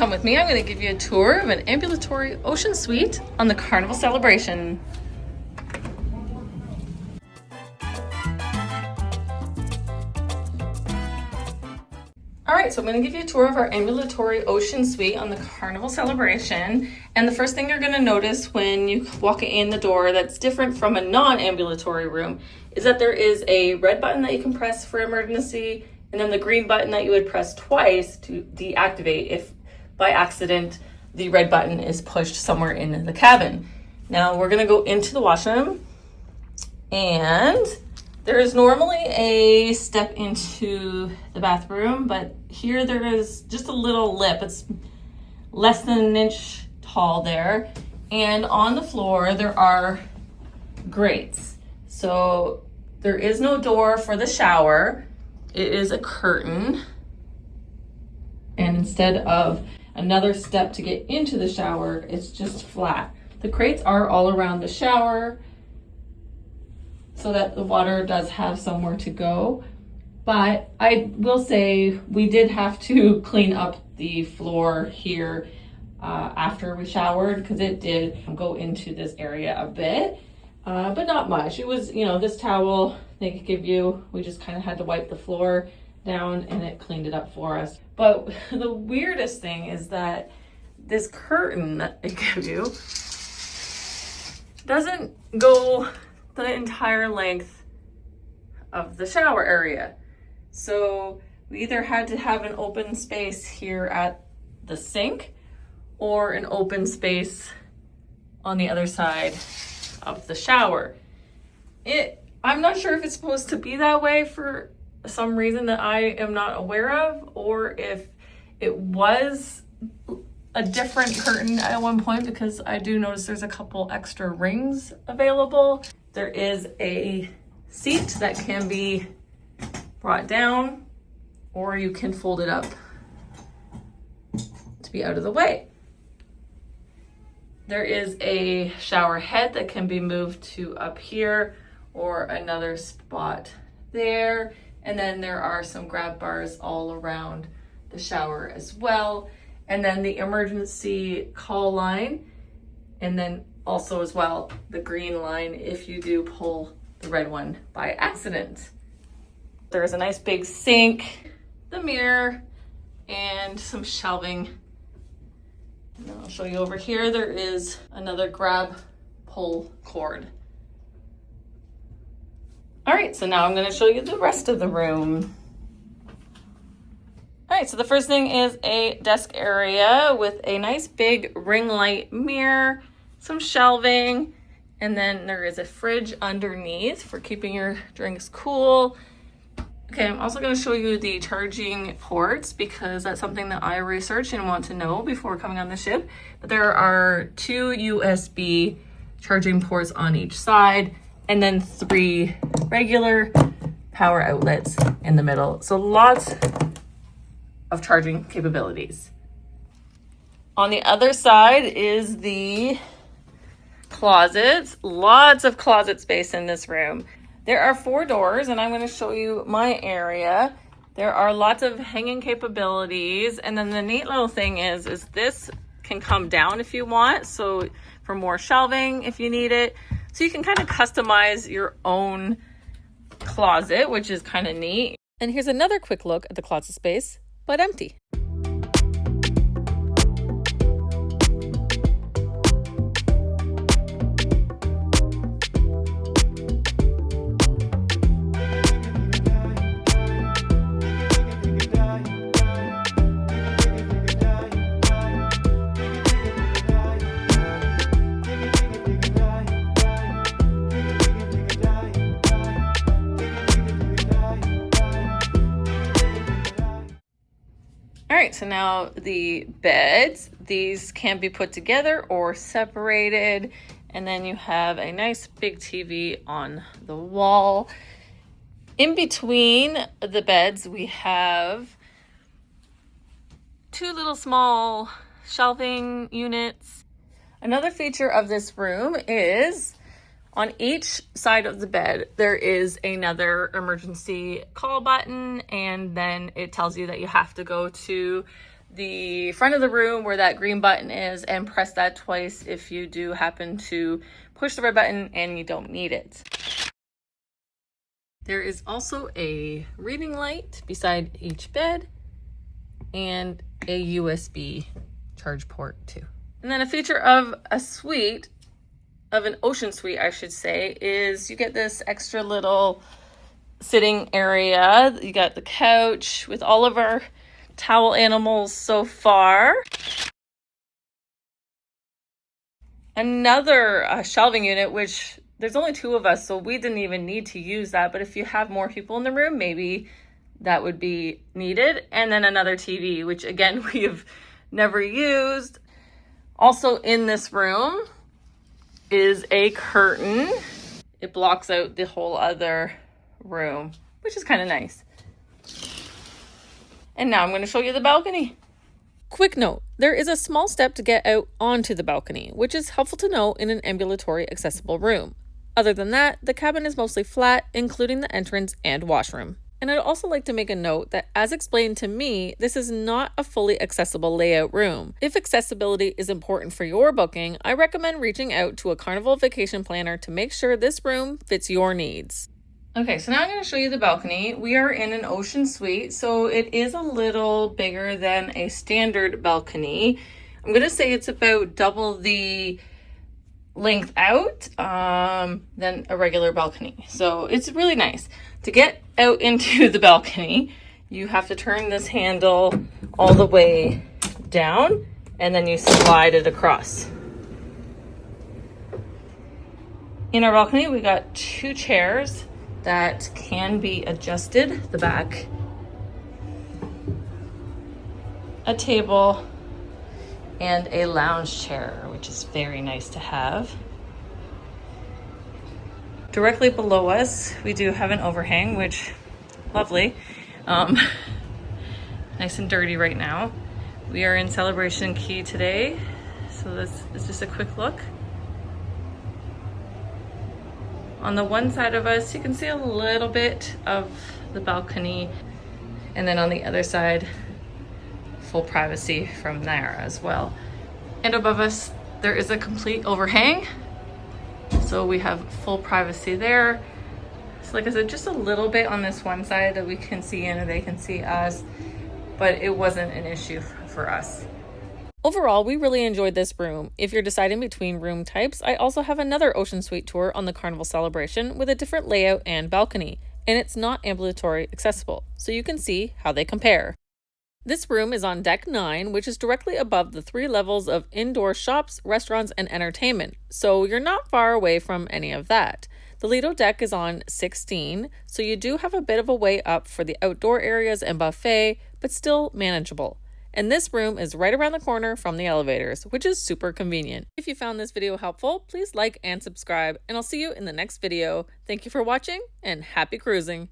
Come with me, I'm going to give you a tour of an ambulatory ocean suite on the Carnival Celebration. All right, so I'm going to give you a tour of our ambulatory ocean suite on the Carnival Celebration. And the first thing you're going to notice when you walk in the door that's different from a non-ambulatory room is that there is a red button that you can press for emergency, and then the green button that you would press twice to deactivate if by accident the red button is pushed somewhere in the cabin. Now we're going to go into the washroom, and there is normally a step into the bathroom, but here there is just a little lip. It's less than an inch tall there. And on the floor, there are grates. So there is no door for the shower. It is a curtain. And instead of another step to get into the shower, it's just flat. The grates are all around the shower, so that the water does have somewhere to go. But I will say we did have to clean up the floor here after we showered, because it did go into this area a bit, but not much. It was, this towel they could give you, we just kind of had to wipe the floor down and it cleaned it up for us. But the weirdest thing is that this curtain that they give you doesn't go the entire length of the shower area. So we either had to have an open space here at the sink or an open space on the other side of the shower. I'm not sure if it's supposed to be that way for some reason that I am not aware of, or if it was a different curtain at one point, because I do notice there's a couple extra rings available. There is a seat that can be brought down, or you can fold it up to be out of the way. There is a shower head that can be moved to up here or another spot there. And then there are some grab bars all around the shower as well. And then the emergency call line, and then also as well the green line if you do pull the red one by accident. There's a nice big sink, the mirror, and some shelving. And then I'll show you over here, there is another grab pull cord. All right, so now I'm going to show you the rest of the room. All right, so the first thing is a desk area with a nice big ring light mirror, some shelving, and then there is a fridge underneath for keeping your drinks cool. Okay, I'm also going to show you the charging ports, because that's something that I researched and want to know before coming on the ship. But there are 2 USB charging ports on each side, and then 3 regular power outlets in the middle. So lots of charging capabilities. On the other side is the closets. Lots of closet space in this room. There are 4 doors, and I'm going to show you my area. There are lots of hanging capabilities, and then the neat little thing is this can come down if you want, so for more shelving if you need it. So you can kind of customize your own closet, which is kind of neat. And here's another quick look at the closet space, but empty. All right, so now the beds, these can be put together or separated. And then you have a nice big TV on the wall. In between the beds, we have 2 little small shelving units. Another feature of this room is on each side of the bed, there is another emergency call button, and then it tells you that you have to go to the front of the room where that green button is and press that twice if you do happen to push the red button and you don't need it. There is also a reading light beside each bed and a USB charge port too. And then a feature of a suite, of an ocean suite I should say, is you get this extra little sitting area. You got the couch with all of our towel animals so far. Another shelving unit, which there's only 2 of us, so we didn't even need to use that. But if you have more people in the room, maybe that would be needed. And then another TV, which again, we have never used. Also in this room is a curtain. It blocks out the whole other room, which is kind of nice. And now I'm going to show you the balcony. Quick note, there is a small step to get out onto the balcony, which is helpful to know in an ambulatory accessible room. Other than that, the cabin is mostly flat, including the entrance and washroom. And I'd also like to make a note that, as explained to me, this is not a fully accessible layout room. If accessibility is important for your booking, I recommend reaching out to a Carnival vacation planner to make sure this room fits your needs. Okay, so now I'm going to show you the balcony. We are in an ocean suite, so it is a little bigger than a standard balcony. I'm going to say it's about double the length out than a regular balcony. So it's really nice. To get out into the balcony, you have to turn this handle all the way down and then you slide it across. In our balcony, we got 2 chairs that can be adjusted, the back, a table, and a lounge chair, which is very nice to have. Directly below us, we do have an overhang, which, lovely. Nice and dirty right now. We are in Celebration Key today, so this is just a quick look. On the one side of us, you can see a little bit of the balcony, and then on the other side, full privacy from there as well. And above us, there is a complete overhang, so we have full privacy there. So like I said, just a little bit on this one side that we can see in and they can see us, but it wasn't an issue for us. Overall, we really enjoyed this room. If you're deciding between room types, I also have another ocean suite tour on the Carnival Celebration with a different layout and balcony, and it's not ambulatory accessible, so you can see how they compare. This room is on deck 9, which is directly above the 3 levels of indoor shops, restaurants, and entertainment, so you're not far away from any of that. The Lido deck is on 16, so you do have a bit of a way up for the outdoor areas and buffet, but still manageable. And this room is right around the corner from the elevators, which is super convenient. If you found this video helpful, please like and subscribe, and I'll see you in the next video. Thank you for watching, and happy cruising!